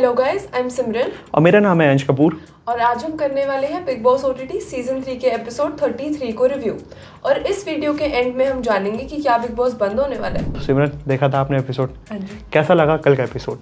Hello guys, I am सिमरन और मेरा नाम है अंश कपूर और आज हम करने वाले हैं बिग बॉस ओटीटी सीजन 3 के एपिसोड 33 को रिव्यू। और इस वीडियो के एंड में हम जानेंगे कि क्या बिग बॉस बंद होने वाला है। सिमरन, देखा था आपने एपिसोड? हाँ जी। कैसा लगा कल का एपिसोड?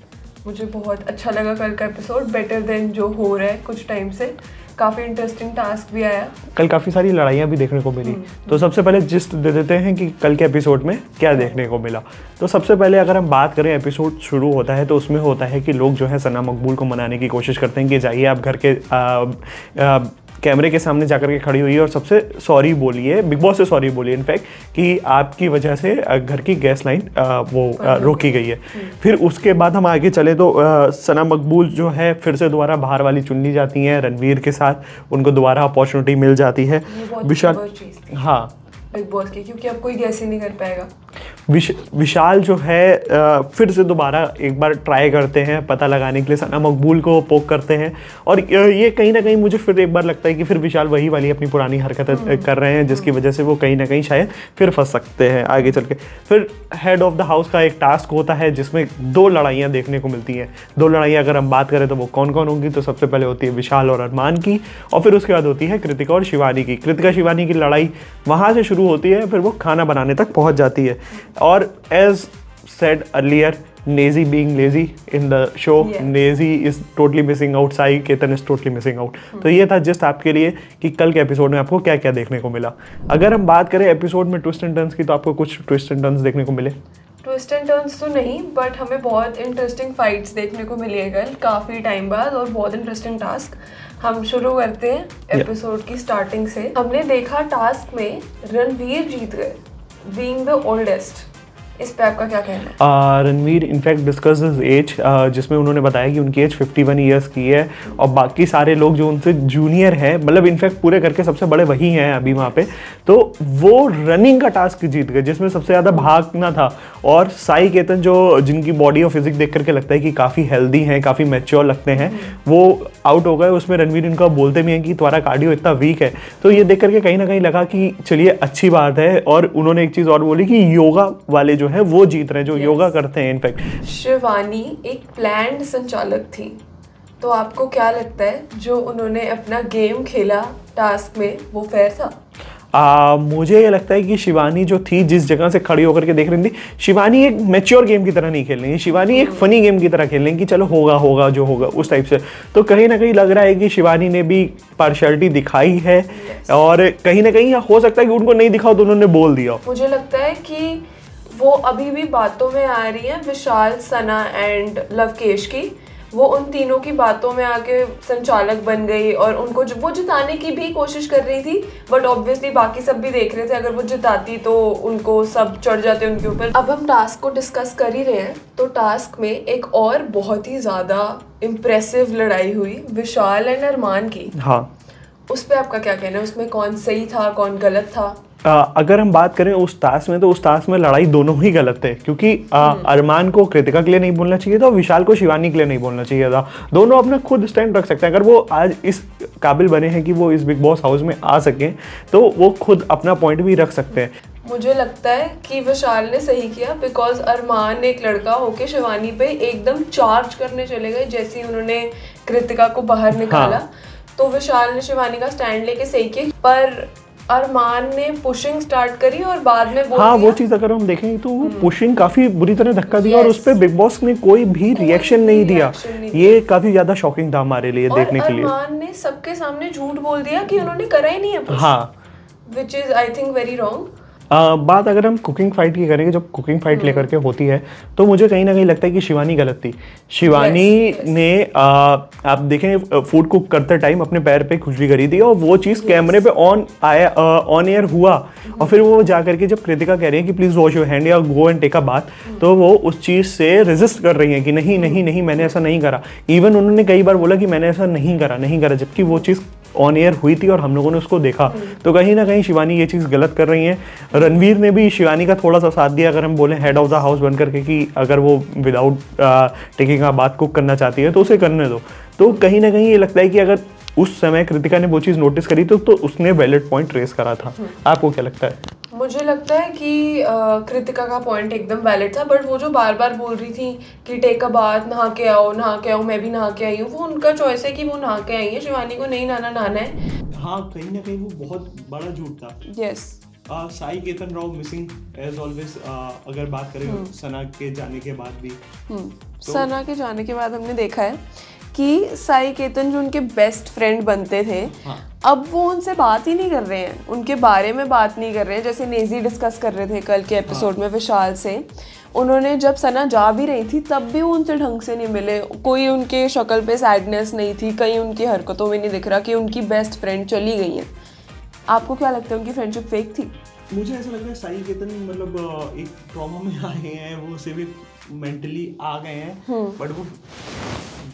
मुझे बहुत अच्छा लगा कल का एपिसोड, बेटर देन जो हो रहा है कुछ टाइम से। काफ़ी इंटरेस्टिंग टास्क भी आया। कल काफ़ी सारी लड़ाइयाँ भी देखने को मिली। तो सबसे पहले जिस्ट दे देते हैं कि कल के एपिसोड में क्या देखने को मिला। तो सबसे पहले अगर हम बात करें, एपिसोड शुरू होता है तो उसमें होता है कि लोग जो है सना मकबूल को मनाने की कोशिश करते हैं कि जाइए आप घर के कैमरे के सामने जाकर के खड़ी हुई है और सबसे सॉरी बोलिए, बिग बॉस से सॉरी बोलिए इनफैक्ट, कि आपकी वजह से घर की गैस लाइन रोकी गई है। फिर उसके बाद हम आगे चले तो सना मकबूल जो है फिर से दोबारा बाहर वाली चुन ली जाती हैं रणवीर के साथ, उनको दोबारा अपॉर्चुनिटी मिल जाती है। विशाल, हाँ, बिग बॉस की, क्योंकि अब कोई गैस ही नहीं कर पाएगा। विशाल जो है फिर से दोबारा एक बार ट्राई करते हैं पता लगाने के लिए, सना मकबूल को पोक करते हैं और ये कहीं ना कहीं मुझे फिर एक बार लगता है कि फिर विशाल वही वाली अपनी पुरानी हरकतें कर रहे हैं, जिसकी वजह से वो कहीं ना कहीं शायद फिर फंस सकते हैं आगे चल के। फिर हेड ऑफ द हाउस का एक टास्क होता है जिसमें 2 लड़ाइयाँ देखने को मिलती हैं। 2 लड़ाइयाँ अगर हम बात करें तो वो कौन कौन होंगी, तो सबसे पहले होती है विशाल और अरमान की, और फिर उसके बाद होती है कृतिका और शिवानी की। कृतिका शिवानी की लड़ाई वहाँ से शुरू होती है, फिर वो खाना बनाने तक पहुँच जाती है। और as said earlier, Nazy being lazy in the show, Nazy is totally missing out, Sai Ketan is totally missing out। तो ये था जस्ट आपके लिए कि कल के एपिसोड में आपको क्या क्या देखने को मिला। अगर हम बात करें एपिसोड में ट्विस्ट एंड टर्न्स की, तो आपको कुछ ट्विस्ट एंड टर्न्स देखने को मिले? ट्विस्ट एंड टर्न्स तो नहीं, बट हमें बहुत इंटरेस्टिंग फाइट्स देखने को मिली है कल काफ़ी टाइम बाद, और बहुत इंटरेस्टिंग टास्क। हम शुरू करते हैं एपिसोड की स्टार्टिंग से। हमने देखा टास्क में रणवीर जीत गए, बीइंग द ओल्डेस्ट। इस पे आपका क्या कहना है? Ranveer in fact discuss his age, जिसमें उन्होंने बताया कि उनकी एज 51 ईयर्स की है और बाकी सारे लोग जो उनसे जूनियर हैं, मतलब इनफैक्ट पूरे करके सबसे बड़े वही हैं अभी वहाँ पे। तो वो रनिंग का टास्क जीत गए जिसमें सबसे ज़्यादा भागना था। और साई केतन जो जिनकी बॉडी और फिजिक देख करके लगता है कि काफ़ी हेल्दी हैं, काफ़ी मैच्योर लगते हैं, वो आउट हो गए। उसमें रणवीर इनका बोलते भी हैं कि तुम्हारा कार्डियो इतना वीक है। तो ये देख करके कहीं ना कहीं लगा कि चलिए अच्छी बात है। और उन्होंने एक चीज़ और बोली कि योगा वाले जो है वो जीत रहे हैं, जो योगा करते हैं। इनफैक्ट शिवानी एक प्लान्ड संचालक थी, तो आपको क्या लगता है जो उन्होंने अपना गेम खेला टास्क में वो फेयर था? मुझे ये लगता है कि शिवानी जो थी, जिस जगह से खड़ी होकर के देख रही थी, शिवानी एक मैच्योर गेम की तरह नहीं खेल रही है, शिवानी एक फनी गेम की तरह खेल रही है कि चलो होगा होगा जो होगा उस टाइप से। तो कहीं ना कहीं लग रहा है कि शिवानी ने भी पार्शियलिटी दिखाई है। और कहीं ना कहीं हो सकता है कि उनको नहीं दिखाओ तो उन्होंने बोल दिया। मुझे लगता है कि वो अभी भी बातों में आ रही हैं, विशाल, सना एंड लवकेश की। वो उन तीनों की बातों में आके संचालक बन गई और उनको वो जिताने की भी कोशिश कर रही थी, बट ऑब्वियसली बाकी सब भी देख रहे थे अगर वो जिताती तो उनको सब चढ़ जाते उनके ऊपर। अब हम टास्क को डिस्कस कर ही रहे हैं, तो टास्क में एक और बहुत ही ज़्यादा इम्प्रेसिव लड़ाई हुई विशाल एंड अरमान की। हाँ, उस पर आपका क्या कहना है? उसमें कौन सही था, कौन गलत था? अगर हम बात करें उस टास्क में, तो उस टास्क में लड़ाई दोनों ही गलत थे, क्योंकि अरमान को कृतिका के लिए नहीं बोलना चाहिए था और विशाल को शिवानी के लिए नहीं बोलना चाहिए था। दोनों अपना खुद स्टैंड रख सकते हैं। अगर वो आज इस काबिल बने हैं कि वो इस बिग बॉस हाउस में आ सकें, तो वो खुद अपना पॉइंट भी रख सकते हैं। मुझे लगता है कि विशाल ने सही किया, बिकॉज अरमान एक लड़का होके शिवानी पे एकदम चार्ज करने चले गए जैसे ही उन्होंने कृतिका को बाहर निकाला। तो विशाल ने शिवानी का स्टैंड लेके सही किया, पर अरमान ने पुशिंग स्टार्ट करी और बाद में बोल दिया। वो चीज़ अगर हम देखें तो पुशिंग काफ़ी बुरी तरह धक्का दिया और उस पर बिग बॉस ने कोई भी रिएक्शन नहीं दिया। ये काफ़ी ज़्यादा शॉकिंग था हमारे लिए देखने के लिए। अरमान ने सबके सामने झूठ बोल दिया कि उन्होंने करा ही नहीं है push. Which is I think very wrong. बात अगर हम कुकिंग फाइट की करेंगे, जब कुकिंग फाइट लेकर के होती है तो मुझे कहीं ना कहीं लगता है कि शिवानी गलत थी। शिवानी ने आप देखें फूड कुक करते टाइम अपने पैर पे खुजली करी थी और वो चीज़ कैमरे पे ऑन एयर हुआ। और फिर वो जा करके जब कृतिका कह रही है कि प्लीज़ वॉश योर हैंड या go and take a bath, तो वो उस चीज़ से रेजिस्ट कर रही है कि नहीं नहीं नहीं मैंने ऐसा नहीं करा। इवन उन्होंने कई बार बोला कि मैंने ऐसा नहीं करा, जबकि वो चीज़ ऑन एयर हुई थी और हम लोगों ने उसको देखा। तो कहीं ना कहीं शिवानी ये चीज़ गलत कर रही है। रणवीर ने भी शिवानी का थोड़ा सा साथ दिया, अगर हम बोलें हेड ऑफ द हाउस बन करके, कि अगर वो without taking a bath cook करना चाहती है तो उसे करने दो। तो कहीं ना कहीं ये लगता है कि अगर उस समय कृतिका ने वो चीज़ नोटिस करी तो उसने वैलिड पॉइंट रेस करा था। आपको क्या लगता है? मुझे लगता है कि कृतिका का पॉइंट एकदम वैलिड था, बट वो जो बार बार बोल रही थी कि टेक अ बाथ, नहा के आओ, मैं भी नहा के आई हूँ, वो उनका चॉइस है कि वो नहा के आई है, शिवानी को नहीं नहाना है। हाँ, कहीं ना कहीं वो बहुत बड़ा झूठ था। Yes. Sai Ketan Rao missing as always. अगर बात करें सना के जाने के बाद भी, सना के जाने के बाद हमने देखा है कि साई केतन जो उनके बेस्ट फ्रेंड बनते थे, हाँ। अब वो उनसे बात ही नहीं कर रहे हैं, उनके बारे में बात नहीं कर रहे हैं। जैसे नेजी डिस्कस कर रहे थे कल के एपिसोड में विशाल से, उन्होंने जब सना जा भी रही थी तब भी वो उनसे ढंग से नहीं मिले, कोई उनके शक्ल पे सैडनेस नहीं थी, कहीं उनकी हरकतों में नहीं दिख रहा कि उनकी बेस्ट फ्रेंड चली गई है। आपको क्या लगता है, उनकी फ्रेंडशिप फेक थी? मुझे ऐसा लगता है साई केतन मतलब एक ट्रॉमा में आए हैं, वो उसे भी मेंटली आ गए हैं, बट वो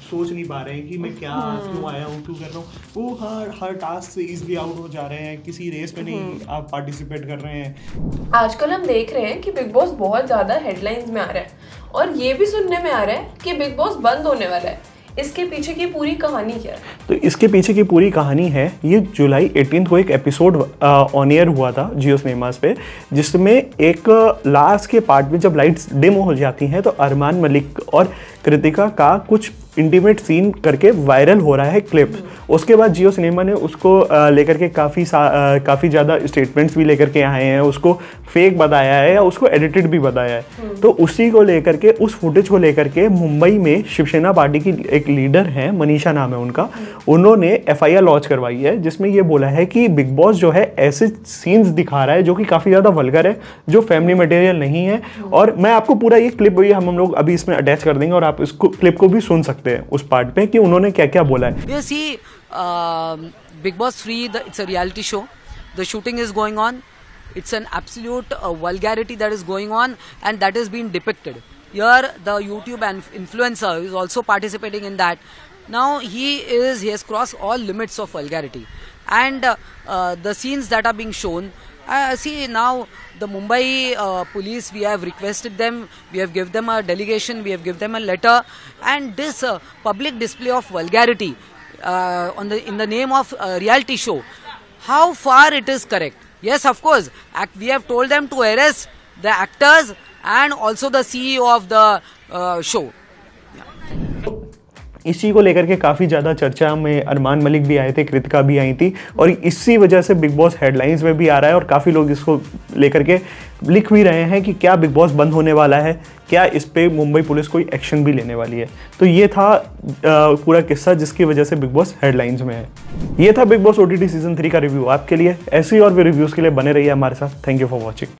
सोच नहीं पा रहे हैं कि मैं क्या क्यों आया हूँ, क्यों कर रहा हूँ। वो हर टास्क से इजीली आउट हो जा रहे हैं, किसी रेस में नहीं आप पार्टिसिपेट कर रहे हैं। आजकल हम देख रहे हैं कि बिग बॉस बहुत ज़्यादा हेडलाइंस में आ रहा है, और ये भी सुनने में आ रहा है कि बिग बॉस बंद होने वाला है। इसके पीछे की पूरी कहानी क्या है? तो इसके पीछे की पूरी कहानी है, ये जुलाई 18 को एक एपिसोड ऑन एयर हुआ था जियो सिनेमास पे, जिसमें एक लास्ट के पार्ट में जब लाइट्स डिम हो जाती हैं तो अरमान मलिक और कृतिका का कुछ इंटीमेट सीन करके वायरल हो रहा है क्लिप। उसके बाद जियो सिनेमा ने उसको लेकर के काफ़ी ज़्यादा स्टेटमेंट्स भी लेकर के आए हैं, उसको फेक बताया है या उसको एडिटेड भी बताया है। तो उसी को लेकर के, उस फुटेज को लेकर के मुंबई में शिवसेना पार्टी की एक लीडर है, मनीषा नाम है उनका, उन्होंने FIR लॉन्च करवाई है, जिसमें ये बोला है कि बिग बॉस जो है ऐसे सीन्स दिखा रहा है जो कि काफ़ी ज़्यादा वल्गर है, जो फैमिली मटेरियल नहीं है। और मैं आपको पूरा ये क्लिप भी हम लोग अभी इसमें अटैच कर देंगे और आप इसको क्लिप को भी सुन सकते हैं उस पार्ट पे कि उन्होंने क्या क्या बोला है। You see, Big Boss 3, it's a reality show. The shooting is going on. It's an absolute vulgarity that is going on, and that is being depicted. Here, the YouTube influencer is also participating in that. Now he has crossed all limits of vulgarity, and the scenes that are being shown. See, now the Mumbai police, we have requested them, we have given them a delegation, we have given them a letter, and this public display of vulgarity in the name of reality show, how far it is correct? Yes, of course, we have told them to arrest the actors and also the CEO of the show. इसी को लेकर के काफ़ी ज़्यादा चर्चा में अरमान मलिक भी आए थे, कृतिका भी आई थी, और इसी वजह से बिग बॉस हेडलाइंस में भी आ रहा है और काफ़ी लोग इसको लेकर के लिख भी रहे हैं कि क्या बिग बॉस बंद होने वाला है, क्या इस पे मुंबई पुलिस कोई एक्शन भी लेने वाली है। तो ये था पूरा किस्सा जिसकी वजह से बिग बॉस हेडलाइंस में है। ये था बिग बॉस OTT सीजन 3 का रिव्यू। आपके लिए ऐसे ही और भी रिव्यूज़ के लिए बने रहिए हमारे साथ। Thank you for watching.